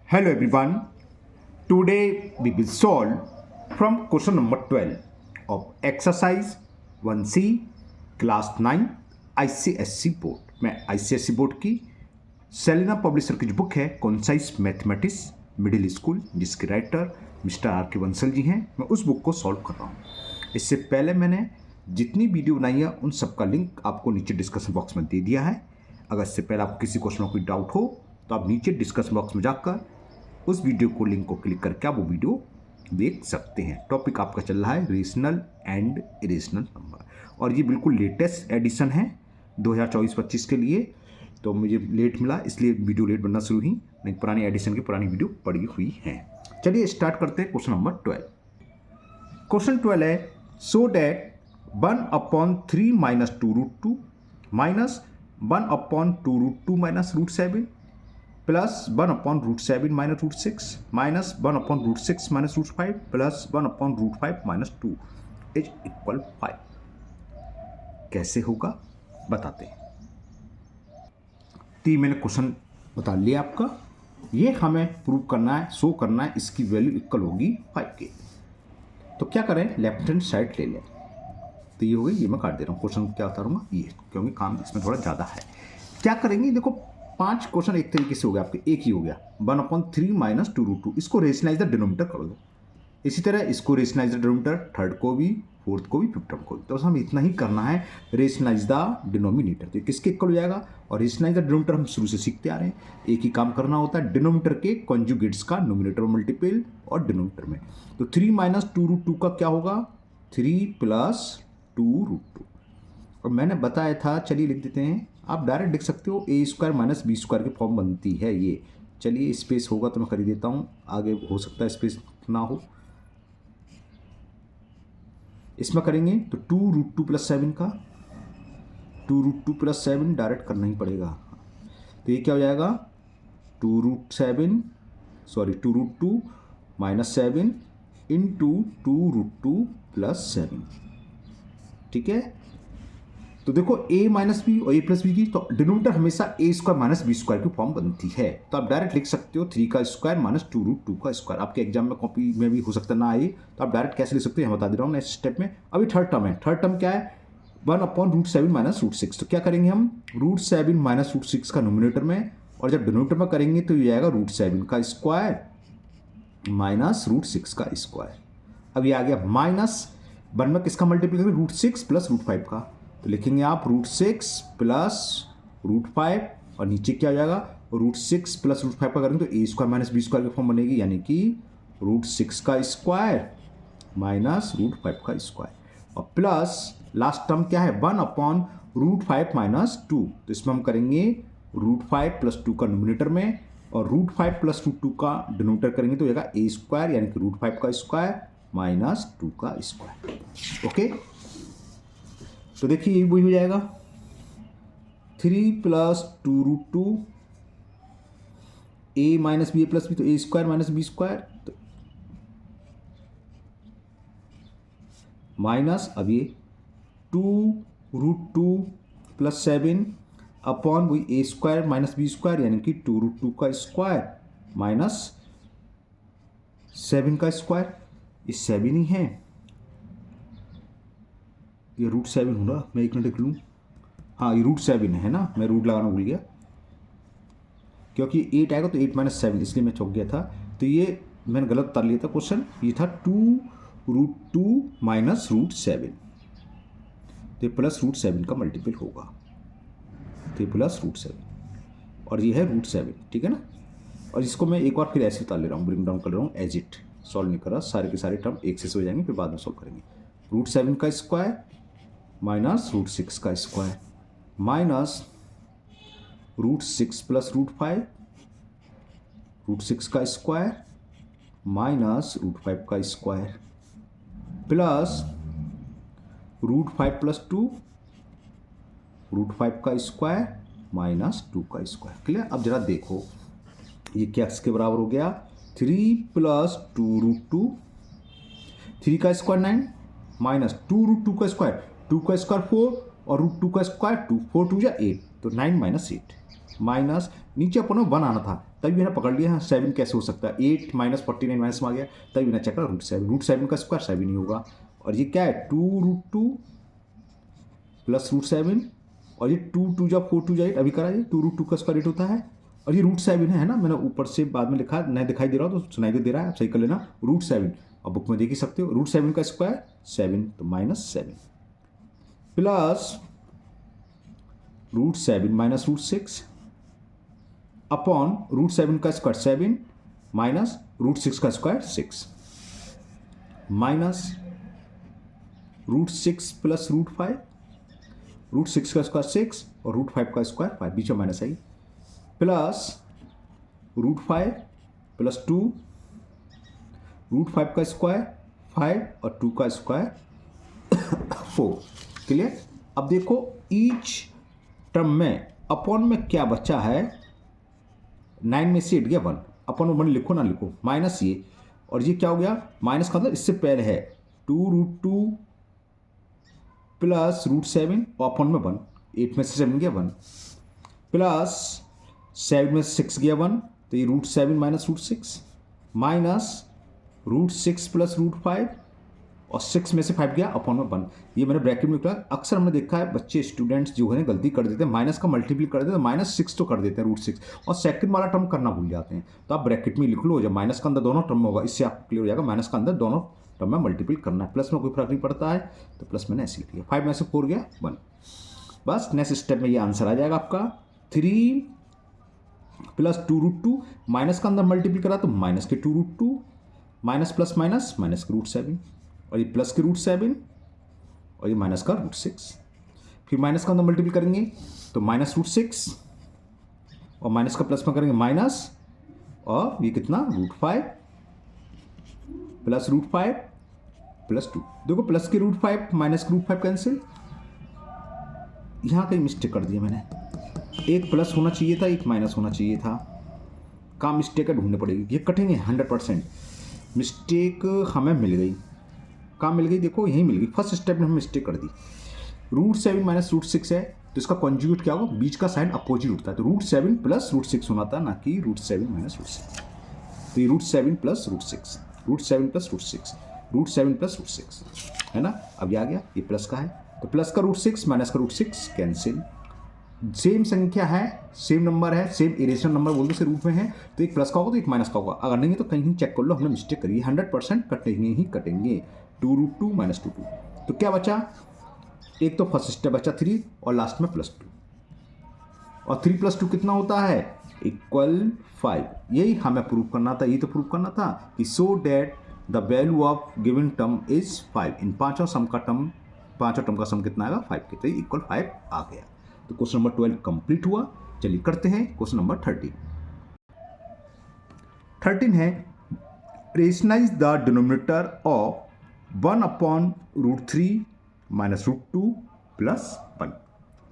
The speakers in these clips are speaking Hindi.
Hello everyone. Today we will solve from question number 12 of exercise 1C class 9 ICSC board में ICSC बोर्ड की सेलिना पब्लिशर की जो बुक है कॉन्साइज मैथमेटिक्स मिडिल स्कूल जिसके राइटर मिस्टर आर के बंसल जी हैं, मैं उस बुक को सॉल्व कर रहा हूँ। इससे पहले मैंने जितनी वीडियो बनाई है उन सबका लिंक आपको नीचे डिस्कशन बॉक्स में दे दिया है। अगर इससे पहले आपको किसी क्वेश्चन में कोई डाउट हो तो आप नीचे डिस्कशन बॉक्स में जाकर उस वीडियो को लिंक को क्लिक करके आप वो वीडियो देख सकते हैं। टॉपिक आपका चल रहा है रेशनल एंड इरेशनल नंबर और ये बिल्कुल लेटेस्ट एडिशन है 2024-25 के लिए। तो मुझे लेट मिला इसलिए वीडियो लेट बनना शुरू हुई, नहीं पुरानी एडिशन की पुरानी वीडियो पड़ी हुई है। चलिए स्टार्ट करते हैं क्वेश्चन नंबर 12। क्वेश्चन 12 है so that 1/3 minus 2√2 minus 1/2√2 minus √7 plus 1/√7 minus √6 minus 1/√6 minus √5 plus 1/√5 minus 2 is equal 5 कैसे होगा बताते हैं। तो मैंने क्वेश्चन बता लिया आपका, ये हमें प्रूव करना है, शो करना है इसकी वैल्यू इक्वल होगी 5 के। तो क्या करें, लेफ्ट हैंड साइड ले लें। तो ये हो गई, ये मैं काट दे रहा हूँ। क्वेश्चन क्या उतारूंगा ये, क्योंकि काम इसमें थोड़ा ज़्यादा है। क्या करेंगे, देखो 5 क्वेश्चन एक तरीके से हो गया आपके, एक ही हो गया 1/3 माइनस 2√2। इसको रेशनलाइज द डिनोमिनेटर कर दो। इसी तरह इसको रेशनलाइज द डिनोमिनेटर, थर्ड को भी, फोर्थ को भी, फिफ्थ को भी। तो हम इतना ही करना है, रेशनलाइज द डिनोमिनेटर। तो किसके इक्वल हो जाएगा, और रेशनलाइज द डिनोमिनेटर हम शुरू से सीखते आ रहे हैं। एक ही काम करना होता है, डिनोमिनेटर के कॉन्जुगेट्स का नोमिनेटर में मल्टीपल और डिनोमिनेटर में। तो 3 माइनस 2√2 का क्या होगा, 3 प्लस 2√2। और मैंने बताया था, चलिए लिख देते हैं, आप डायरेक्ट लिख सकते हो a² माइनस b² की फॉर्म बनती है ये। चलिए स्पेस होगा तो मैं कर ही देता हूँ, आगे हो सकता है स्पेस ना हो। इसमें करेंगे तो 2√2 प्लस 7 का 2√2 प्लस 7 डायरेक्ट करना ही पड़ेगा। तो ये क्या हो जाएगा 2√2 माइनस 7 इंटू 2√2 प्लस 7। ठीक है, तो देखो a माइनस बी और a प्लस बी की, तो डिनोमिनेटर हमेशा a² माइनस b² की फॉर्म बनती है। तो आप डायरेक्ट लिख सकते हो 3 का स्क्वायर माइनस 2√2 का स्क्वायर। आपके एग्जाम में कॉपी में भी हो सकता ना आए, तो आप डायरेक्ट कैसे लिख सकते हो, बता दे रहा हूँ नेक्स्ट स्टेप में। अभी थर्ड टर्म है, थर्ड टर्म क्या है 1/√7 माइनस √6। तो क्या करेंगे हम, √7 माइनस √6 का नोमिनेटर में, और जब डिनोमिनेटर में करेंगे तो ये आएगा √7 का स्क्वायर माइनस √6 का स्क्वायर। अब ये आ गया माइनस 1 में किसका मल्टीप्लाई करेंगे, √6 प्लस √5 का। तो लिखेंगे आप √6 प्लस √5 और नीचे क्या हो जाएगा, √6 प्लस √5 का करेंगे तो a² माइनस b² की फॉर्म बनेगी, यानी कि √6 का स्क्वायर माइनस √5 का स्क्वायर। और प्लस लास्ट टर्म क्या है 1/√5 माइनस 2। तो इसमें हम करेंगे √5 प्लस 2 का नोमिनेटर में, और √5 प्लस √2 का डिनोमिनेटर करेंगे तो जाएगा a² यानी कि √5 का स्क्वायर माइनस 2 का स्क्वायर। ओके, तो देखिए ये वही हो जाएगा 3 plus 2√2 a minus b plus b, तो a² माइनस b² तो माइनस, अब ये 2√2 प्लस 7 अपॉन वही a² माइनस b² यानी कि 2√2 का स्क्वायर माइनस 7 का स्क्वायर। ये 7 ही है, ये √7 होगा, मैं एक मिनट लिख लूँ। हाँ ये √7 है ना, मैं रूट लगाना भूल गया, क्योंकि 8 आएगा तो 8 माइनस 7, इसलिए मैं चौंक गया था। तो ये मैंने गलत उतार लिया था क्वेश्चन, ये था 2√2 माइनस √7। तो ये प्लस √7 का मल्टीपल होगा, तो ये प्लस √7 और ये है √7। ठीक है ना, और इसको मैं एक बार फिर ऐसे उतार ले रहा हूँ, ब्रिंग डाउन कर रहा हूँ एज इट। सॉल्व नहीं कर रहा, सारे के सारे टर्म एक से हो जाएंगे, फिर बाद में सॉल्व करेंगे। √7 का स्क्वायर माइनस √6 का स्क्वायर माइनस √6 प्लस √5 √6 का स्क्वायर माइनस √5 का स्क्वायर प्लस √5 प्लस 2 √5 का स्क्वायर माइनस 2 का स्क्वायर। क्लियर। अब जरा देखो ये क्या किसके बराबर हो गया, 3 प्लस 2√2, 3 का स्क्वायर 9 माइनस 2√2 का स्क्वायर, 2 का स्क्वायर 4 और √2 का स्क्वायर 2, 4 2 या 8, तो 9 माइनस 8 माइनस नीचे अपन 1 आना था, तभी मैंने पकड़ लिया है 7 कैसे हो सकता है, 8 माइनस 49 माइनस में आ गया, तभी मैंने चेक करा रूट 7 का स्क्वायर 7 ही होगा। और ये क्या है 2√2 प्लस √7, और ये 2 जब 4 2 8 अभी करा, ये 2√2 का स्क्वायर 8 होता है, और ये √7 है ना, मैंने ऊपर से बाद में लिखा, नहीं दिखाई दे रहा हो तो सुनाई दे रहा है, आप सही कर लेना, √7। अब बुक में देख ही सकते हो, √7 का स्क्वायर 7, तो -7 प्लस √7 माइनस √6 अपॉन √7 का स्क्वायर 7 माइनस √6 का स्क्वायर 6 माइनस √6 प्लस √5, √6 का स्क्वायर 6 और √5 का स्क्वायर 5, बीच में माइनस आई, प्लस √5 प्लस 2, √5 का स्क्वायर 5 और 2 का स्क्वायर 4। क्लियर। अब देखो ईच टर्म में अपॉन में क्या बचा है, 9 में से 8 गया 1, अपॉन 1 लिखो ना लिखो, माइनस ये, और ये क्या हो गया, माइनस का मतलब इससे पहले है 2√2 प्लस √7 और अपॉन में 1, 8 में से 7 गया 1, प्लस 7 में से 6 गया 1, तो ये √7 माइनस √6 माइनस √6 प्लस √5 और 6 में से 5 गया अपॉन में 1, ये मैंने ब्रैकेट में लिखा। अक्सर हमने देखा है बच्चे स्टूडेंट्स जो है गलती कर देते हैं, माइनस का मल्टीपल कर देते हैं, -6 तो कर देते हैं √6, और सेकंड वाला टर्म करना भूल जाते हैं, तो आप ब्रैकेट में लिख लो, जब माइनस का अंदर दोनों टर्म होगा, इससे आप क्लियर हो जाएगा, माइनस का अंदर दोनों टर्म में मल्टीपल करना है, प्लस में कोई फर्क नहीं पड़ता है, तो प्लस मैंने ऐसे लिख लिया, 5 में से 4 गया 1, बस नेक्स्ट स्टेप में ये आंसर आ जाएगा आपका 3 प्लस 2√2, माइनस का अंदर मल्टीपल करा तो माइनस के 2√2 माइनस प्लस माइनस माइनस के √7, और ये प्लस के √7 और ये माइनस का √6, फिर माइनस का अंदर मल्टीपल करेंगे तो माइनस √6 और माइनस का प्लस में करेंगे माइनस, और ये कितना √5 प्लस √5 प्लस 2, देखो प्लस के √5 माइनस के √5 कैंसिल, यहाँ कहीं मिस्टेक कर दिया मैंने, एक प्लस होना चाहिए था एक माइनस होना चाहिए था, काम मिस्टेक ढूंढनी पड़ेगी, ये कटेंगे 100%, मिस्टेक हमें मिल गई, काम मिल गई, देखो यही मिल गई, फर्स्ट स्टेप में हम मिस्टेक कर दी, √7 माइनस √6 है, तो इसका कॉन्जुगेट क्या होगा, बीच का साइन अपोजिट उठता है, तो √7 प्लस √6 होना था, ना कि √7 माइनस √6, तो ये √7 प्लस √6, √7 प्लस √6, √7 प्लस √6 है ना। अब ये आ गया, ये प्लस का है, तो प्लस का √6 माइनस का √6 कैंसिल, सेम संख्या है, सेम नंबर है, सेम इरेशनल नंबर बोल दो से रूप में है, तो एक प्लस का होगा तो एक माइनस का होगा, अगर नहीं है तो कहीं चेक कर लो, हमने मिस्टेक करी, 100% कटेंगे ही कटेंगे, 2√2 माइनस 2 तो क्या बचा, एक तो फर्स्ट स्टेप बचा 3 और लास्ट में +2, और 3 + 2 कितना होता है इक्वल 5, यही हमें प्रूव करना था, यही तो प्रूव करना था कि so that the value of given term is 5, इन पांचों टर्म का सम कितना आएगा 5 के, तो इक्वल 5 आ गया। तो क्वेश्चन नंबर 12 कंप्लीट हुआ। चलिए करते हैं क्वेश्चन नंबर 13 है, rationalise the denominator of 1/√3 minus √2 plus 1,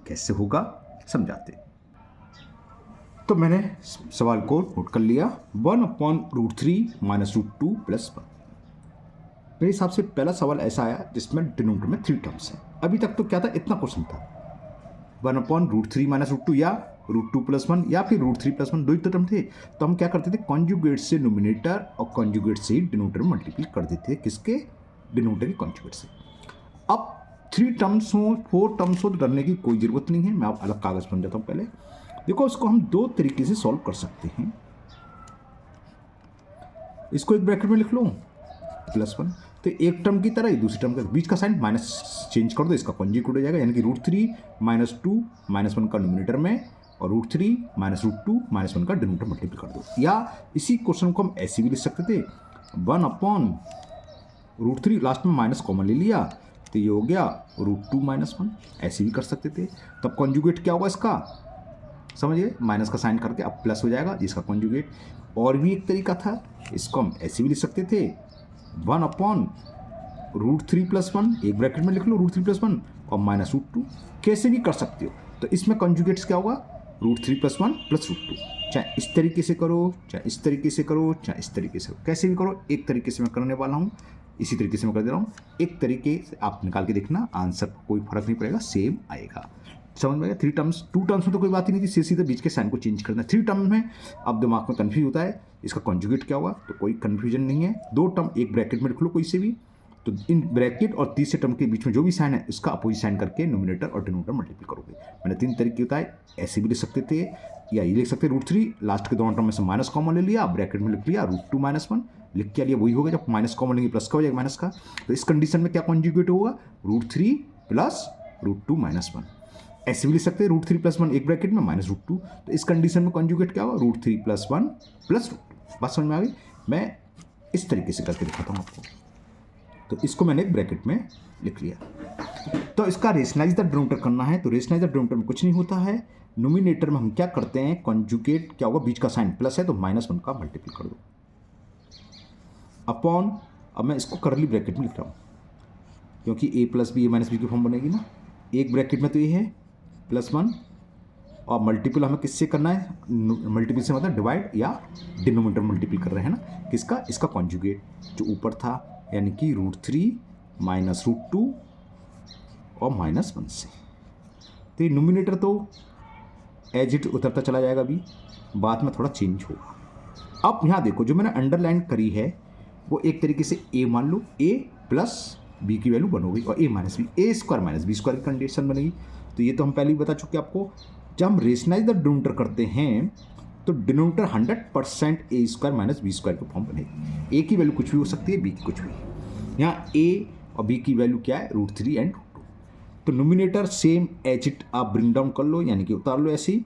कैसे होगा समझाते। तो मैंने सवाल को नोट कर लिया, 1/√3 माइनस √2 प्लस 1, मेरे हिसाब से पहला सवाल ऐसा आया जिसमें डिनोमिनेटर में 3 टर्म्स हैं, अभी तक तो क्या था, इतना क्वेश्चन था 1/√3 माइनस √2 या √2 प्लस 1 या फिर √3 प्लस 1, दो ही तो टर्म थे, तो हम क्या करते थे, कॉन्जुगेट से नोमिनेटर और कॉन्जुगेट से ही डिनोमिनेटर में मल्टीपल कर देते थे, किसके, डिनोमिनेटर के कॉन्जुगेट से। अब 3 टर्म्स हो 4 टर्म्स हो तो डरने की कोई ज़रूरत नहीं है, मैं आप अलग कागज़ बन जाता हूँ। पहले देखो इसको हम 2 तरीके से सॉल्व कर सकते हैं, इसको एक ब्रैकेट में लिख लो +1, तो एक टर्म की तरह ही दूसरी टर्म के बीच का साइन माइनस चेंज कर दो, इसका कॉन्जुगेट हो जाएगा, यानी कि √3 माइनस 2 माइनस 1 का नोमिनेटर में और √3 माइनस √2 माइनस 1 का डिनोमिनेटर मल्टीपल कर दो, या इसी क्वेश्चन को हम ऐसे भी लिख सकते थे 1/√3 लास्ट में माइनस कॉमन ले लिया तो ये हो गया √2 माइनस 1, ऐसे भी कर सकते थे। तब कॉन्जुगेट क्या होगा इसका, समझिए माइनस का साइन करके अब प्लस हो जाएगा जिसका कॉन्जुगेट। और भी एक तरीका था, इसको हम ऐसे भी लिख सकते थे 1/√3 प्लस 1, एक ब्रैकेट में लिख लो √3 प्लस 1 और माइनस √2, कैसे भी कर सकते हो। तो इसमें कॉन्जुगेट्स क्या होगा, √3 प्लस 1 प्लस √2, चाहे इस तरीके से करो, चाहे इस तरीके से करो, चाहे इस तरीके से करो, कैसे भी करो, एक तरीके से मैं करने वाला हूँ, इसी तरीके से मैं कर दे रहा हूँ, एक तरीके से आप निकाल के देखना, आंसर कोई फर्क नहीं पड़ेगा, सेम आएगा। समझ में आ गया? 3 टर्म्स, 2 टर्म्स में तो कोई बात ही नहीं थी, सीधे बीच के साइन को चेंज करना है। 3 टर्म में अब दिमाग में कन्फ्यूज होता है इसका कॉन्जुगेट क्या होगा, तो कोई कन्फ्यूजन नहीं है। 2 टर्म एक ब्रैकेट में लिख लो कोई से भी, तो इन ब्रैकेट और तीसरे टर्म के बीच में जो भी साइन है इसका अपोजिट साइन करके न्यूमिनेटर और डिनोमिनेटर मल्टीप्लाई करोगे। मैंने 3 तरीके बताए, ऐसे भी लिख सकते थे या ये लिख सकते √3, लास्ट के दोनों टर्म में से माइनस कॉमन ले लिया, ब्रैकेट में लिख लिया √2 - 1, लिख क्या लिया वही होगा, जब माइनस कॉमन लेंगे प्लस का हो जाएगा माइनस का। तो इस कंडीशन में क्या कॉन्जुगेट होगा, √3 प्लस √2 - 1। ऐसे भी लिख सकते हैं √3 + 1 एक ब्रैकेट में -√2, तो इस कंडीशन में कॉन्जुगेट क्या होगा, √3 + 1 + √2। बात समझ में आ गई? मैं इस तरीके से करके दिखाता हूँ आपको। तो इसको मैंने एक ब्रैकेट में लिख लिया। तो इसका रेशनलाइज द डिनोमिनेटर करना है, तो रेशनलाइज द डिनोमिनेटर में कुछ नहीं होता है। न्यूमिनेटर में हम क्या करते हैं, कॉन्जुगेट क्या होगा, बीच का साइन प्लस है तो -1 का मल्टीपल कर दो अपॉन, अब मैं इसको करली ब्रैकेट में लिख रहा हूँ क्योंकि a + b a - b की फॉर्म बनेगी ना। एक ब्रैकेट में तो ये है +1 और मल्टीपल हमें किससे करना है, मल्टीपल से मतलब डिवाइड या डिनोमिनेटर मल्टीपल कर रहे हैं ना, किसका, इसका कॉन्जुगेट जो ऊपर था, यानी कि √3 - √2 और -1 से। तो ये न्यूमिनेटर तो एज इट उतरता चला जाएगा, अभी बाद में थोड़ा चेंज होगा। अब यहाँ देखो जो मैंने अंडरलाइन करी है वो एक तरीके से a मान लो, a + b की वैल्यू 1 हो गई और a - b, a² - b² की कंडीशन बनेगी। तो ये तो हम पहले ही बता चुके आपको, जब हम रेशनलाइज द डिनोमिनेटर करते हैं तो डिनोमिनेटर 100% a² - b² की फॉर्म बनेगी। a की वैल्यू कुछ भी हो सकती है, b की कुछ भी। यहाँ a और b की वैल्यू क्या है, √3 और √2। तो न्यूमिनेटर सेम एज इट आप ब्रिंग डाउन कर लो, यानी कि उतार लो ऐसे ही।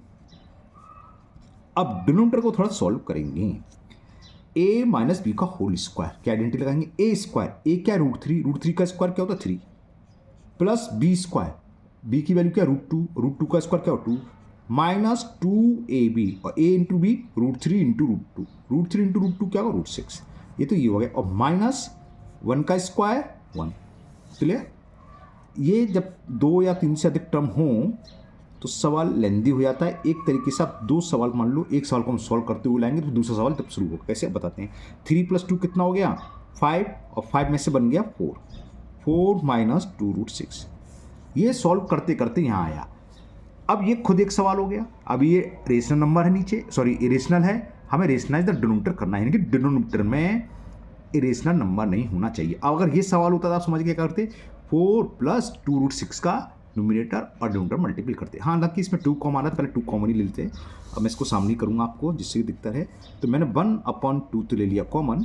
अब डिनोमिनेटर को थोड़ा सॉल्व करेंगे, a - b का होल स्क्वायर क्या आइडेंटिटी लगाएंगे, a², a क्या है, √3 का स्क्वायर क्या होता है 3 प्लस b², b की वैल्यू क्या है √2 का स्क्वायर क्या हो 2 -2ab और a × b √3 × √2, √3 × √2 क्या होगा √6, ये तो ये हो गया, और -1 का स्क्वायर 1। क्लियर? ये जब 2 या 3 से अधिक टर्म हों तो सवाल लेंदी हो जाता है। एक तरीके से आप 2 सवाल मान लो, एक सवाल को हम सॉल्व करते हुए लाएंगे तो दूसरा सवाल तब शुरू होगा। कैसे आप बताते हैं, 3 + 2 कितना हो गया 5 और 5 में से बन गया 4, 4 - 2 √6। ये सॉल्व करते करते यहाँ आया। अब ये खुद एक सवाल हो गया। अब ये रेशनल नंबर है नीचे, सॉरी इरेशनल है, हमें रेशनलाइज द डिनोमिनेटर करना है, यानी कि डिनोमिनेटर में इरेशनल नंबर नहीं होना चाहिए। अब अगर ये सवाल होता था आप समझ के क्या करते, 4 + 2 √6 का न्यूमिनेटर और डिनोमिनेटर मल्टीपल करते। हाँ, हालांकि इसमें 2 कॉमन आता, पहले 2 कॉमन ही ले लेते हैं। अब मैं इसको सामने करूँगा आपको जिससे दिखता है। तो मैंने 1/2 तो ले लिया कॉमन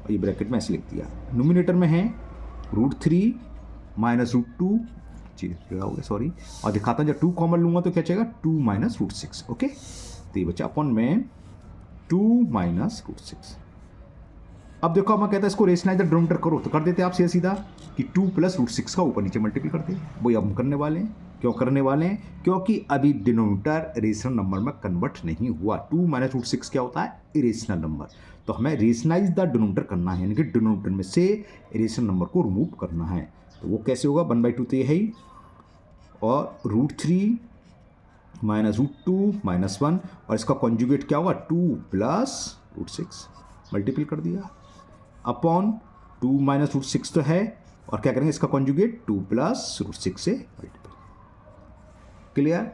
और ये ब्रैकेट में ऐसे लिख दिया। न्यूमिनेटर में है √3 - √2, जी हो गया सॉरी, और दिखाता हूँ जब 2 कॉमन लूँगा तो क्या चाहिए 2 - √6। ओके, तो ये बचा अपॉन में 2 - √6। अब देखो मैं कहता है इसको रेशनलाइज द डिनोमिनेटर करो, तो कर देते आप सीधा कि 2 + √6 का ऊपर नीचे मल्टीपल करते हैं। वही अब हम करने वाले हैं। क्यों करने वाले हैं, क्योंकि अभी डिनोमिनेटर रेशनल नंबर में कन्वर्ट नहीं हुआ। 2 - √6 क्या होता है, इरेशनल नंबर। तो हमें रेशनलाइज द डिनोमिनेटर करना है, यानी कि डिनोमिनेटर में से इरेशनल नंबर को रिमूव करना है। तो वो कैसे होगा, 1/2 तो ये है ही, और √3 - √2 - 1, और इसका कॉन्जुगेट क्या होगा 2 + √6 मल्टीपल कर दिया अपॉन 2 - √6 तो है, और क्या करेंगे इसका कॉन्जुगेट 2 + √6 से मल्टीपल। क्लियर?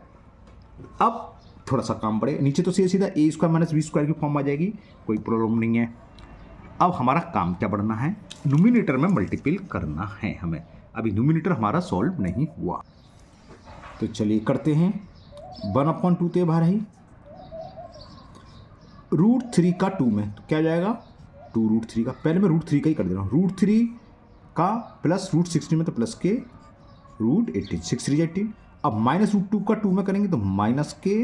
अब थोड़ा सा काम पड़ेगा, नीचे तो सीधा a² - b² की फॉर्म आ जाएगी, कोई प्रॉब्लम नहीं है। अब हमारा काम क्या बढ़ना है, न्यूमिनेटर में मल्टीपल करना है हमें। अभी न्यूमिनेटर हमारा सॉल्व नहीं हुआ, तो चलिए करते हैं। 1/2 तो बाहर ही, √3 का 2 में तो क्या जाएगा 2 √3 का, पहले मैं √3 का ही कर दे रहा हूँ। √3 का प्लस √16 में तो प्लस के √18, 6 3 18। अब -√2 का 2 में करेंगे तो माइनस के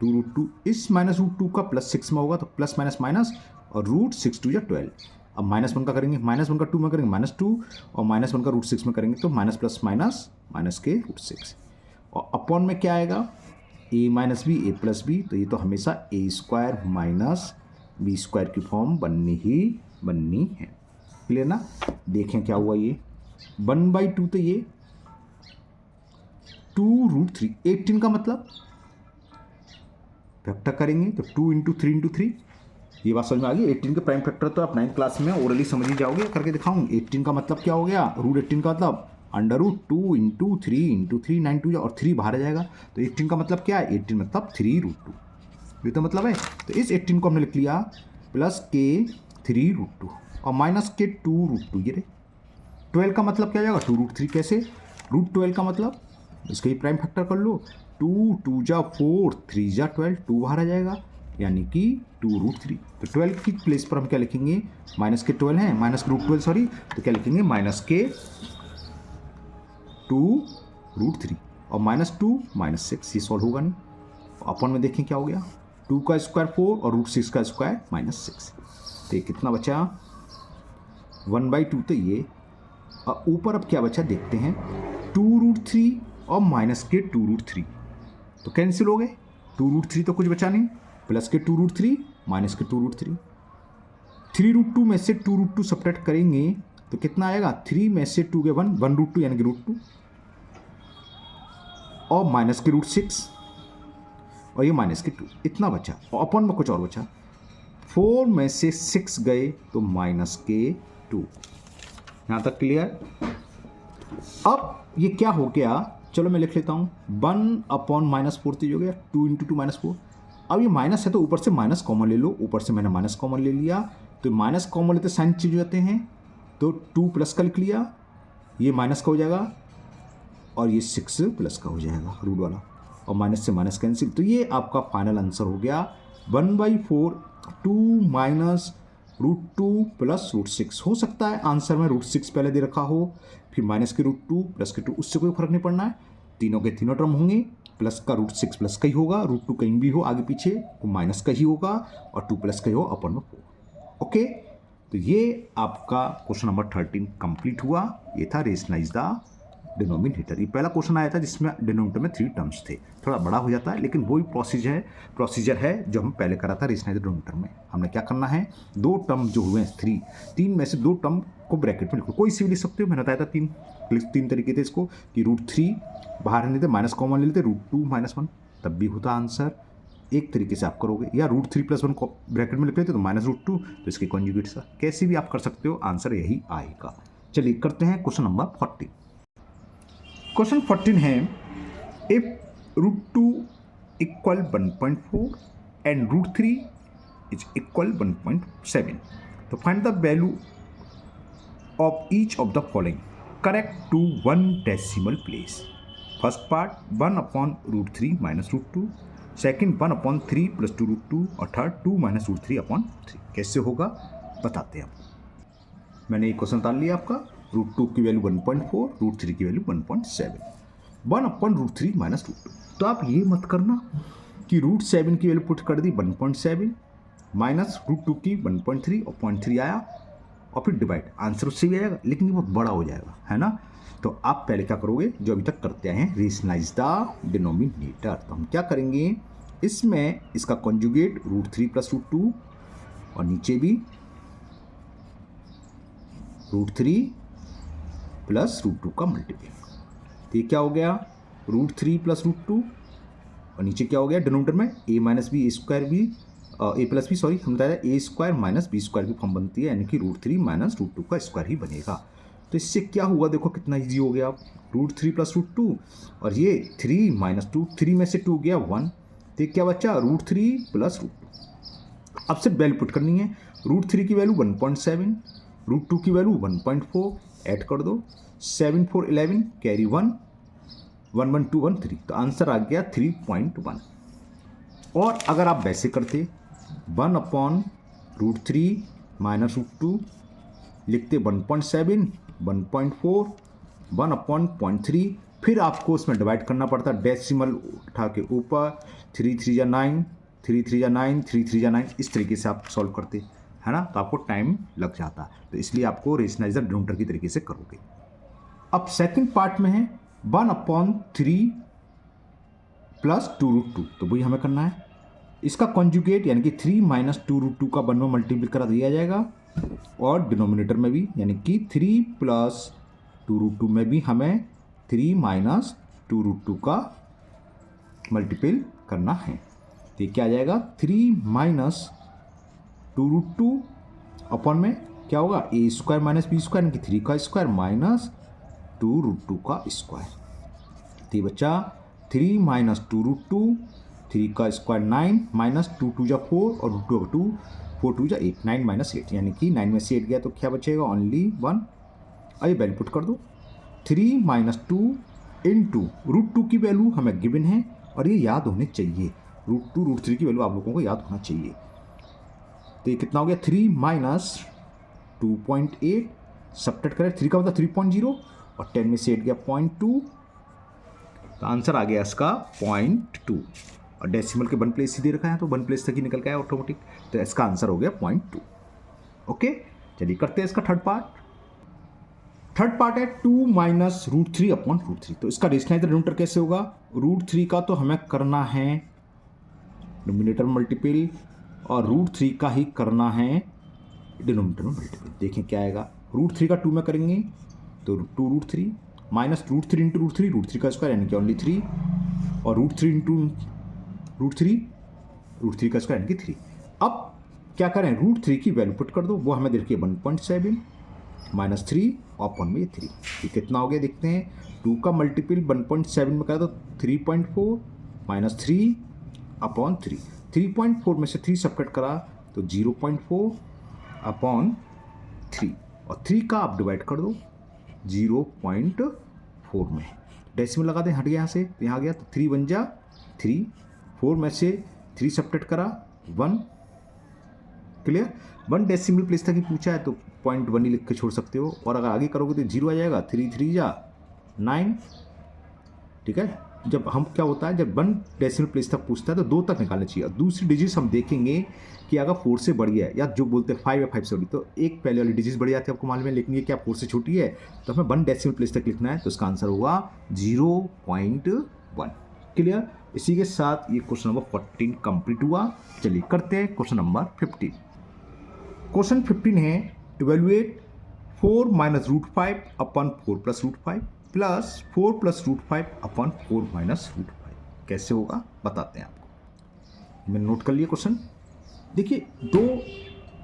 2 √2, इस -√2 का +6 में होगा तो प्लस माइनस माइनस, और √6 2 या 12। अब -1 का करेंगे, -1 का 2 में करेंगे -2, और -1 का √6 में करेंगे तो माइनस प्लस माइनस माइनस के √6, और अपॉन में क्या आएगा a - b a + b, तो ये तो हमेशा a² - b² की फॉर्म बननी है। क्लियर ना? देखें क्या हुआ, ये 1/2 तो ये 2 √3, 18 का मतलब फैक्टर करेंगे तो 2 × 3 × 3, ये बात समझ में आ गई। 18 के प्राइम फैक्टर तो आप 9th क्लास में ओरली समझ ही जाओगे, करके दिखाऊँ। 18 का मतलब क्या हो गया, √18 का मतलब √2 × 3 × 3 9 2 और 3 बाहर आ जाएगा। तो 18 का मतलब क्या है? 18 मतलब 3√2, ये तो मतलब है। तो इस 18 को हमने लिख लिया प्लस के 3√2 और माइनस के 2√2, ये रे। 12 का मतलब क्या हो जाएगा? 2√3। कैसे? √12 का मतलब इसका ही प्राइम फैक्टर कर लो, 2 2 जा 4 3 जा 12, 2 बाहर आ जाएगा यानी कि 2√3। तो 12 की प्लेस पर हम क्या लिखेंगे? माइनस के 12 है, माइनस के √12 सॉरी, तो क्या लिखेंगे? माइनस के 2√3 और -2 -6, ये सॉल्व होगा नहीं। अपन में देखें क्या हो गया, 2 का स्क्वायर 4 और √6 का स्क्वायर -6, तो ये कितना बचा? 1/2। तो ये ऊपर अब क्या बचा देखते हैं, 2√3 और माइनस के 2√3 तो कैंसिल हो गए। 2√3 तो कुछ बचा नहीं, प्लस के 2√3 माइनस के 2√3। 3√2 में से 2√2 सब्ट्रैक्ट करेंगे तो कितना आएगा? 3 में से 2 गए 1, 1√2 यानी कि √2 और माइनस के √6 और ये माइनस के 2, इतना बचा। और अपन में कुछ और बचा, 4 में से 6 गए तो माइनस के 2। यहाँ तक क्लियर? अब ये क्या हो गया, चलो मैं लिख लेता हूँ, 1/-4 हो गया, 2 × 2 -4। अब ये माइनस है तो ऊपर से माइनस कॉमन ले लो, ऊपर से मैंने माइनस कॉमन ले लिया, तो माइनस कॉमन लेते साइन चेंज हो जाते हैं, तो 2 प्लस का लिख लिया, ये माइनस का हो जाएगा और ये 6 प्लस का हो जाएगा रूट वाला, और माइनस से माइनस कैंसिल। तो ये आपका फाइनल आंसर हो गया 1/4 2 माइनस √2 प्लस √6। हो सकता है आंसर में √6 पहले दे रखा हो, फिर माइनस के √2 प्लस के 2, उससे कोई फर्क नहीं पड़ना है, तीनों के तीनों टर्म होंगे, प्लस का √6 प्लस का ही होगा, √2 कहीं भी हो आगे पीछे वो माइनस का ही होगा, और 2 प्लस का ही हो अपन में 4। ओके, तो ये आपका क्वेश्चन नंबर 13 कंप्लीट हुआ। ये था रेशनलाइज द डिनोमिनेटर। ये पहला क्वेश्चन आया था जिसमें डिनोमिनेटर में 3 टर्म्स थे, थोड़ा बड़ा हो जाता है लेकिन वही प्रोसीजर है जो हम पहले करा था रेशनलाइज डिनोमिनेटर में। हमने क्या करना है, 2 टर्म जो हुए हैं 3 में से 2 टर्म को ब्रैकेट में लिखो, कोई सी भी लिख सकते हो। मैंने बताया था 3 तरीके थे इसको, कि √3 बाहर नहीं थे, माइनस कॉमन ले लेते, √2 -1 तब भी होता आंसर। एक तरीके से आप करोगे, या √3 + 1 को ब्रैकेट में लिख लेते तो -√2, तो इसके कॉन्जुगेट सा, कैसे भी आप कर सकते हो, आंसर यही आएगा। चलिए करते हैं क्वेश्चन नंबर 14। क्वेश्चन 14 है, if √2 equal 1.4 and √3 is equal 1.7, तो find the value of each of the following correct to 1 decimal place. First part 1/√3 -√2, second 1/3 + 2√2 और थर्ड 2 - √3/3। कैसे होगा बताते हैं। मैंने ये क्वेश्चन डाल लिया आपका, √2 की वैल्यू 1.4, √3 की वैल्यू 1.7, 1/√3 -√2। तो आप ये मत करना कि √7 की वैल्यू पुट कर दी 1.7 माइनस √2 की 1.3 और 0.3 आया और फिर डिवाइड, आंसर उससे भी आएगा लेकिन ये बहुत बड़ा हो जाएगा, है ना। तो आप पहले क्या करोगे, जो अभी तक करते आए हैं, रेशनलाइज द डिनोमिनेटर। तो हम क्या करेंगे, इसमें इसका कॉन्जुगेट √3 + √2 और नीचे भी √3 + √2 का मल्टीपल। तो ये क्या हो गया, √3 + √2 और नीचे क्या हो गया डिनोमिनेटर में हम बताया a² - b² की फॉर्म बनती है, यानी कि √3 - √2 का स्क्वायर ही बनेगा। तो इससे क्या हुआ, देखो कितना इजी हो गया। √3 + √2 और ये 3 - 2, 3 में से 2 गया 1, तो ये क्या बचा, √3 + √2। अब सिर्फ वैल्यू पुट करनी है, √3 की वैल्यू 1.7, √2 की वैल्यू 1.4, ऐड कर दो, 7 4 11 कैरी 1, 1 1 2 1 3, तो आंसर आ गया 3.1। और अगर आप वैसे करते 1/√3 - √2 लिखते 1.7 1.4 1/0.3, फिर आपको उसमें डिवाइड करना पड़ता, डेसिमल उठा के ऊपर, 3 3 जा 9, 3 3 जा 9, 3 3 जा 9, इस तरीके से आप सॉल्व करते, है ना। तो आपको टाइम लग जाता, तो इसलिए आपको रेशनलाइजर डिनोमिनेटर की तरीके से करोगे। अब सेकंड पार्ट में है 1/3 + 2√2, तो वही हमें करना है। इसका कॉन्जुगेट यानी कि 3 - 2√2 का 1 में मल्टीप्लाई करा दिया जाएगा, और डिनोमिनेटर में भी यानी कि 3 + 2√2 में भी हमें 3 - 2√2 का मल्टीपल करना है। तो ये क्या आ जाएगा, 3 - 2√2 अपन में क्या होगा, a² - b² यानी कि 3 का स्क्वायर माइनस 2√2 का स्क्वायर। तो ये बच्चा 3 माइनस 2√2, 3 का स्क्वायर 9 माइनस 2 2 जा 4 और √2 का 2, 4 2 जा 8, 9 माइनस 8, यानी कि 9 में से 8 गया तो क्या बचेगा, ओनली 1। अब ये वैल्यू पुट कर दो, 3 माइनस 2 इंटू √2 की वैल्यू हमें गिवन है और ये याद होने चाहिए, √2 √3 की वैल्यू आप लोगों को याद होना चाहिए। तो ये कितना हो गया, 3 माइनस 2.8, सब्ट्रैक्ट करें 3 का मतलब 3.0 और 10 में से 8 गया 0.2, तो आंसर आ गया इसका 0.2 और डेसिमल के 1 प्लेस ही दे रखा है तो 1 प्लेस तक ही निकल गया ऑटोमेटिक, तो इसका आंसर हो गया 0.2। ओके, चलिए करते हैं इसका थर्ड पार्ट। थर्ड पार्ट है 2 माइनस √3 अपॉन √3। तो इसका रेशनलाइजर डिनोमिनेटर कैसे होगा, √3 का तो हमें करना है डिनोमिनेटर मल्टीपल और √3 का ही करना है डिनोमिनेटर में मल्टीपल। देखें क्या आएगा, √3 का 2 में करेंगे तो 2√3 माइनस √3 इंटू √3 का स्क्वायर यानी कि ओनली 3 और √3 इंटू √3 का स्क्वायर यानी कि 3। अब क्या करें, √3 की वैल्यू पुट कर दो, वो हमें देखिए 1.7 माइनस 3 अपॉन में 3, ये कितना हो गया देखते हैं, 2 का मल्टीपल 1.7 में करा तो 3.4 माइनस 3 अपॉन 3, 3.4 में से 3 सब्ट्रैक्ट करा तो 0.4 अपॉन 3 और 3 का आप डिवाइड कर दो 0.4 में, डेसिमल लगा दें, हट गया यहाँ से तो यहाँ गया तो 3 बन जा 3, 4 में से 3 सब्ट्रैक्ट करा 1, क्लियर। 1 डेसिमल प्लेस तक ही पूछा है तो 0.1 ही लिख के छोड़ सकते हो और अगर आगे करोगे तो 0 आ जाएगा, 3 3 जा 9, ठीक है। जब हम क्या होता है, जब 1 डेसिमल प्लेस तक पूछता है तो 2 तक निकालना चाहिए। दूसरी डिजिट हम देखेंगे कि अगर 4 से बड़ी है या जो बोलते हैं 5 या 5 से बड़ी, तो एक पहले वाली डिजिट बढ़ जाती है आपको मालूम है, लेकिन ये क्या 4 से छोटी है तो हमें 1 डेसिमल प्लेस तक लिखना है, तो इसका आंसर होगा 0.1, क्लियर। इसी के साथ ये क्वेश्चन नंबर 14 कंप्लीट हुआ। चलिए करते हैं क्वेश्चन नंबर 15। क्वेश्चन 15 है, evaluate 4 minus √5 upon 4 plus √5 plus 4 plus √5 upon 4 minus √5। कैसे होगा बताते हैं आपको, मैंने नोट कर लिया क्वेश्चन। देखिए 2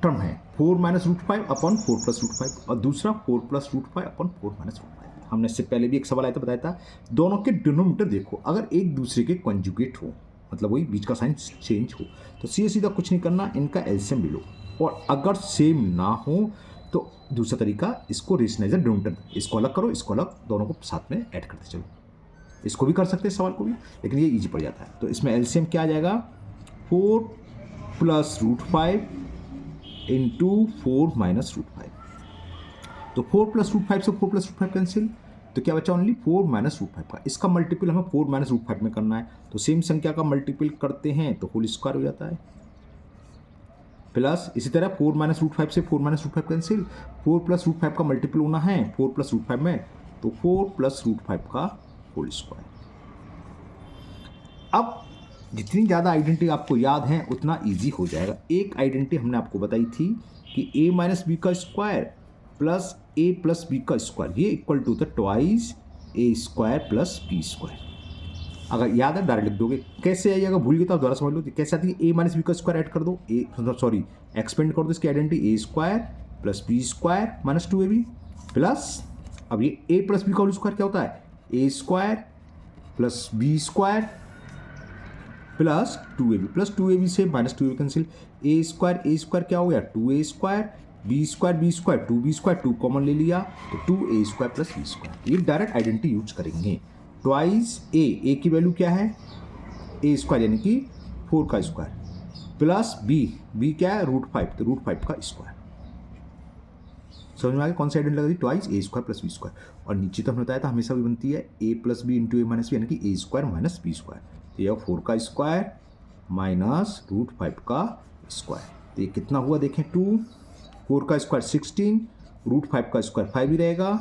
टर्म है, 4 माइनस √5 अपॉन 4 प्लस √5 और दूसरा 4 प्लस √5 अपॉन 4 माइनस √5। हमने इससे पहले भी एक सवाल आया था, बताया था दोनों के डिनोमिनेटर देखो अगर एक दूसरे के कॉन्जुगेट हो, मतलब वही बीच का साइन चेंज हो, तो सीधा कुछ नहीं करना, इनका एलसीएम ले लो, और अगर सेम ना हो तो दूसरा तरीका, इसको रेशनलाइजर डिनोमिनेटर, इसको अलग करो, इसको अलग, दोनों को साथ में ऐड करते चलो। इसको भी कर सकते हैं सवाल को भी, लेकिन ये इजी पड़ जाता है। तो इसमें एलसीएम क्या आ जाएगा, 4 प्लस √5 इंटू 4 माइनस √5। तो 4 प्लस √5 से 4 प्लस √5 कैंसिल, तो क्या बचा ओनली 4 माइनस √5 का। इसका मल्टीपल हमें 4 माइनस √5 में करना है, तो सेम संख्या का मल्टीपल करते हैं तो होल स्क्वायर हो जाता है, प्लस इसी तरह 4 माइनस √5 से 4 माइनस √5 कैंसिल, 4 प्लस √5 का मल्टीपल होना है 4 प्लस √5 में, तो 4 प्लस √5 का होल स्क्वायर। अब जितनी ज़्यादा आइडेंटिटी आपको याद है उतना इजी हो जाएगा। एक आइडेंटिटी हमने आपको बताई थी कि a माइनस बी का square plus a plus b का स्क्वायर, ये equal to the twice a square plus b square. अगर याद है डायरेक्ट लिख दोगे, कैसे आइए, अगर भूल गए तो आप दोबारा समझ लो कैसे आती है, a माइनस बी का स्क्वायर ऐड कर दो, एक्सपेंड कर दो इसकी identity, a square plus b square minus 2ab plus, अब ये a प्लस बी का होल स्क्वायर क्या होता है, a square plus b square plus 2ab, plus 2ab से minus 2ab cancel, a square क्या हो गया 2a square, b square 2b square, 2 common ले लिया तो 2a square plus b square. ये डायरेक्ट आइडेंटिटी यूज करेंगे। ट्वाइस a की वैल्यू क्या है a स्क्वायर यानी कि 4 का स्क्वायर प्लस b क्या है √5, तो √5 का स्क्वायर। समझ में आ गया कौन सी आइडेंटिटी लगा दी, twice a square plus b square. और नीचे तो हमने बताया था हमेशा भी बनती है a plus b into a minus b यानी कि a square minus b square. तो यह 4 का स्क्वायर माइनस √5 का स्क्वायर, तो ये कितना हुआ देखें 2, 4 का स्क्वायर 16, √5 का स्क्वायर 5 ही रहेगा,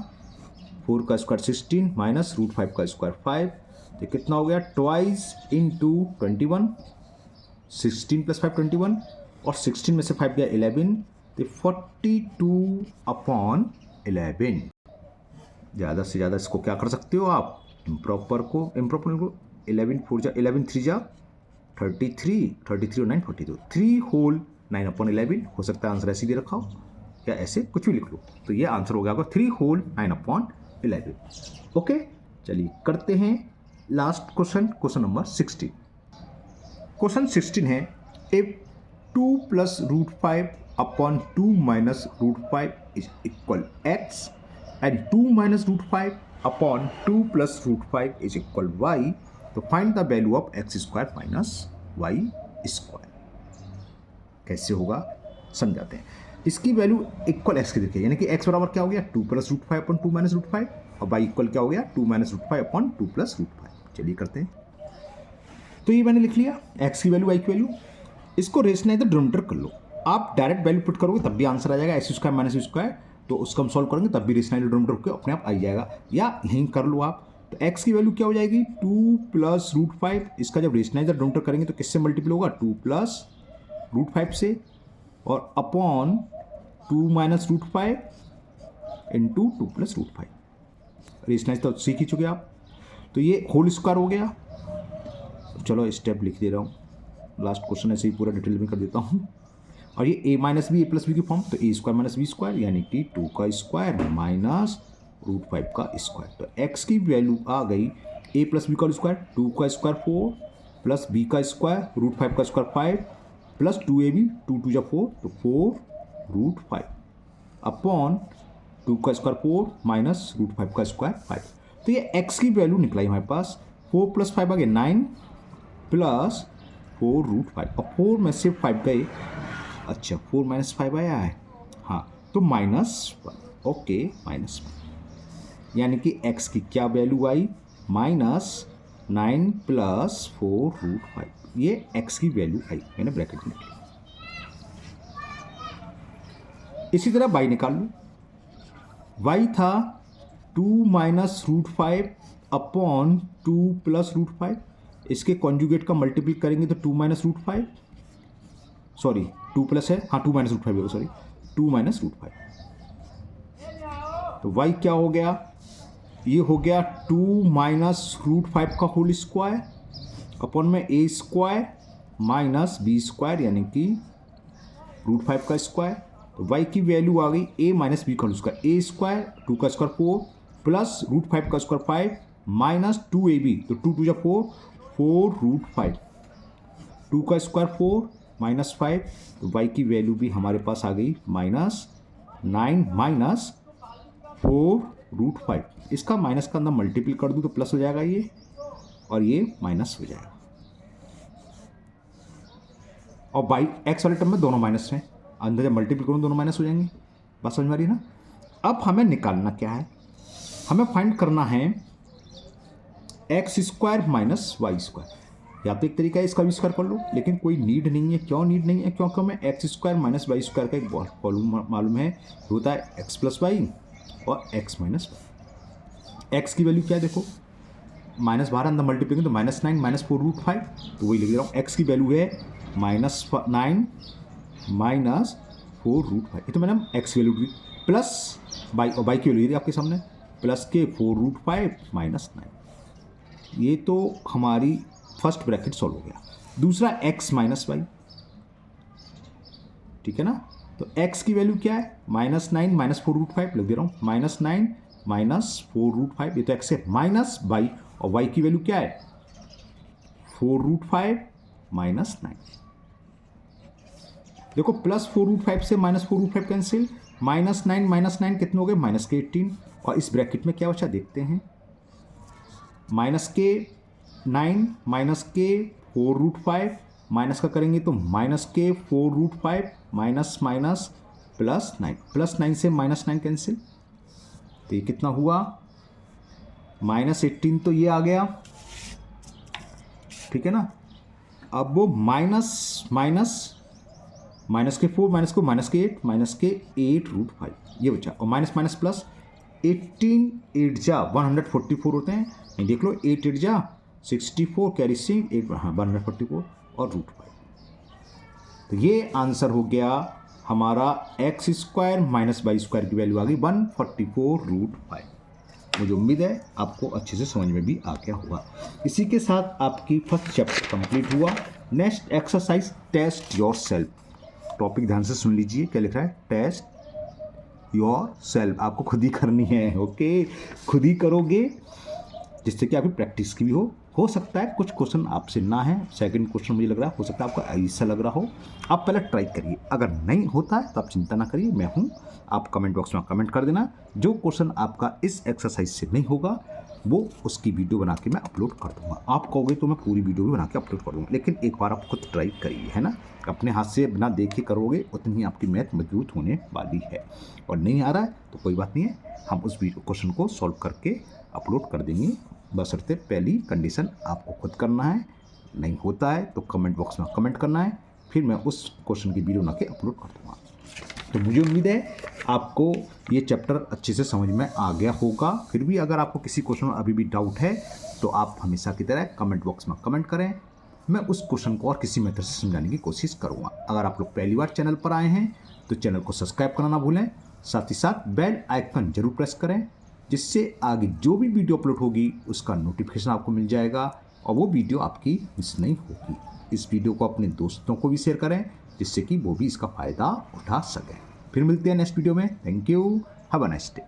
4 का स्क्वायर 16 माइनस √5 का स्क्वायर 5, तो कितना हो गया ट्वाइस इंटू 21, 16 प्लस 5 21 और 16 में से 5 गया 11, तो 42 अपॉन 11। ज़्यादा से ज़्यादा इसको क्या कर सकते हो आप, इम्प्रॉपर को 11 4 जा 11 3 जा 33 और 9 42, 3 होल 9 अपॉन 11 हो सकता है आंसर ऐसे दे रखा हो या ऐसे कुछ भी लिख लो, तो ये आंसर हो गया आपका 3 होल 9 अपॉन 11। ओके, चलिए करते हैं लास्ट क्वेश्चन नंबर 16। क्वेश्चन 16 है, if 2 plus root 5 upon 2 minus root 5 is equal x and 2 minus root 5 upon 2 plus root 5 is equal y, तो find the value of x square minus y square. कैसे होगा समझाते हैं। इसकी वैल्यू इक्वल एक्स की देखिए, यानी कि एक्स बराबर क्या हो गया 2 plus root 5 upon 2 minus root 5, और वाई इक्वल क्या हो गया 2 minus root 5 upon 2 plus root 5। चलिए करते हैं। तो ये मैंने लिख लिया एक्स की वैल्यू वाई की वैल्यू। इसको रेशनलाइज डिनोमिनेटर कर लो। आप डायरेक्ट वैल्यू पुट करोगे तब भी आंसर आ जाएगा x square minus you square, तो उसको हम सॉल्व करेंगे तब भी रेशनलाइज डिनोमिनेटर के अपने आप आ जाएगा, या यहीं कर लो आप। तो एक्स की वैल्यू क्या हो जाएगी 2 प्लस रूट 5, इसका जब रेशनलाइज डिनोमिनेटर करेंगे तो किससे मल्टीप्लाई होगा 2 प्लस रूट 5 से, और upon 2 minus root 5 into 2 plus root 5। Rationalise तो सीख ही चुके आप। तो ये होल स्क्वायर हो गया। चलो स्टेप लिख दे रहा हूँ, लास्ट क्वेश्चन ऐसे ही पूरा डिटेल में कर देता हूँ। और ये a minus b a plus b की फॉर्म, तो a square minus b square यानी कि 2 का स्क्वायर माइनस रूट 5 का स्क्वायर। तो x की वैल्यू आ गई a प्लस बी का स्क्वायर 2 का स्क्वायर 4 प्लस b का स्क्वायर रूट 5 का स्क्वायर 5 प्लस 2ab 2 2 जा 4, तो 4 रूट 5 अपॉन 2 का स्क्वायर 4 माइनस रूट 5 का स्क्वायर 5। तो ये x की वैल्यू निकलाई हमारे पास 4 प्लस 5 आ गया 9 प्लस 4 रूट 5, और 4 में से 5 गए, अच्छा 4 माइनस 5 आया है, हाँ तो -1। ओके -1, यानी कि x की क्या वैल्यू आई -9 प्लस 4 रूट 5, ये x की वैल्यू आई, मैंने ब्रैकेट में लिखी। इसी तरह y निकाल लो। y था 2 minus root 5 upon 2 plus root 5, इसके कॉन्जुगेट का मल्टीप्लाई करेंगे तो 2 माइनस रूट 5, सॉरी 2 प्लस है, हाँ 2 minus root 5 sorry 2 minus root 5। तो y क्या हो गया, ये हो गया 2 माइनस रूट 5 का होल स्क्वायर अपॉन में a square minus b square यानी कि रूट 5 का स्क्वायर। तो y की वैल्यू आ गई a माइनस बी का होल स्क्वायर, a स्क्वायर 2 का स्क्वायर 4 प्लस रूट 5 का स्क्वायर 5 माइनस 2ab, तो 2 2 जा 4 4 रूट 5, 2 का स्क्वायर 4 माइनस 5, तो y की वैल्यू भी हमारे पास आ गई -9 माइनस 4 रूट 5। इसका माइनस का अंदर मल्टीप्लाई कर दूँ तो प्लस हो जाएगा ये, और ये माइनस हो जाएगा, और बाई एक्स वाले टर्म में दोनों माइनस हैं, अंदर जब मल्टीप्लाई करूँ दोनों माइनस हो जाएंगे। बात समझ में आ रही है ना। अब हमें निकालना क्या है, हमें फाइंड करना है x square minus y square. या तो एक तरीका है इसका भी स्क्वायर कर लो, लेकिन कोई नीड नहीं है। क्यों नीड नहीं है, क्योंकि हमें x square minus y square का एक फॉर्मूला मालूम है, होता है एक्स प्लस वाई और एक्स माइनस वाई। एक्स की वैल्यू क्या है देखो, माइनस बाहर अंदर मल्टीप्लाई तो -9 माइनस 4 रूट 5, तो वही लिख रहा हूँ। एक्स की वैल्यू है -9 माइनस 4 रूट 5, ये तो मैंने x value the, plus by, और बाई की वैल्यू आपके सामने प्लस के 4 रूट 5 माइनस 9। ये तो हमारी फर्स्ट ब्रैकेट सॉल्व हो गया। दूसरा एक्स माइनस वाई, ठीक है ना। तो एक्स की वैल्यू क्या है -9 माइनस 4 रूट 5 लिख दे रहा हूँ, -9 माइनस 4 रूट 5, ये तो एक्स है, माइनस बाई, और वाई की वैल्यू क्या है 4 रूट 5 माइनस 9। देखो प्लस 4 रूट 5 से माइनस 4 रूट 5 कैंसिल, -9 माइनस 9 कितने हो गए -18, और इस ब्रैकेट में क्या बचा देखते हैं, -9 माइनस के 4 रूट 5 माइनस का करेंगे तो -4 रूट 5 माइनस माइनस +9, +9 से -9 कैंसिल, तो ये कितना हुआ -18, तो ये आ गया, ठीक है ना। अब वो माइनस के 4 माइनस को माइनस के 8 रूट 5 ये बचा, और माइनस माइनस प्लस 18 8 जा 144 होते हैं, नहीं देख लो 8 8 जा 64 कैरी सिंग 8 हाँ 144 और रूट 5। तो ये आंसर हो गया हमारा x square minus y square की वैल्यू आ गई 144 रूट 5। मुझे उम्मीद है आपको अच्छे से समझ में भी आ गया होगा। इसी के साथ आपकी फर्स्ट चैप्टर कंप्लीट हुआ। Next exercise test yourself. Topic ध्यान से सुन लीजिए, क्या लिख रहा है, टेस्ट योर सेल्फ, आपको खुद ही करनी है। ओके, खुद ही करोगे जिससे कि आपकी प्रैक्टिस की भी हो सकता है कुछ क्वेश्चन आपसे ना है। सेकंड क्वेश्चन मुझे लग रहा है हो सकता है आपको ऐसा लग रहा हो। आप पहले ट्राई करिए, अगर नहीं होता है तो आप चिंता ना करिए, मैं हूँ। आप कमेंट बॉक्स में कमेंट कर देना। जो क्वेश्चन आपका इस एक्सरसाइज से नहीं होगा वो उसकी वीडियो बना के मैं अपलोड कर दूंगा। आप कहोगे तो मैं पूरी वीडियो भी बना के अपलोड कर दूंगा, लेकिन एक बार आप खुद ट्राई करिए, है ना। अपने हाथ से बिना देखे करोगे उतनी ही आपकी मैथ मजबूत होने वाली है। और नहीं आ रहा है तो कोई बात नहीं है, हम उस क्वेश्चन को सॉल्व करके अपलोड कर देंगे। बशर्ते पहली कंडीशन आपको खुद करना है, नहीं होता है तो कमेंट बॉक्स में कमेंट करना है, फिर मैं उस क्वेश्चन की वीडियो बना के अपलोड कर दूँगा। तो मुझे उम्मीद है आपको ये चैप्टर अच्छे से समझ में आ गया होगा। फिर भी अगर आपको किसी क्वेश्चन में अभी भी डाउट है तो आप हमेशा की तरह कमेंट बॉक्स में कमेंट करें, मैं उस क्वेश्चन को और किसी मेथड से समझाने की कोशिश करूँगा। अगर आप लोग पहली बार चैनल पर आए हैं तो चैनल को सब्सक्राइब करना ना भूलें, साथ ही साथ बेल आइकन जरूर प्रेस करें, जिससे आगे जो भी वीडियो अपलोड होगी उसका नोटिफिकेशन आपको मिल जाएगा और वो वीडियो आपकी मिस नहीं होगी। इस वीडियो को अपने दोस्तों को भी शेयर करें जिससे कि वो भी इसका फ़ायदा उठा सकें। फिर मिलते हैं नेक्स्ट वीडियो में। Thank you, have a nice day.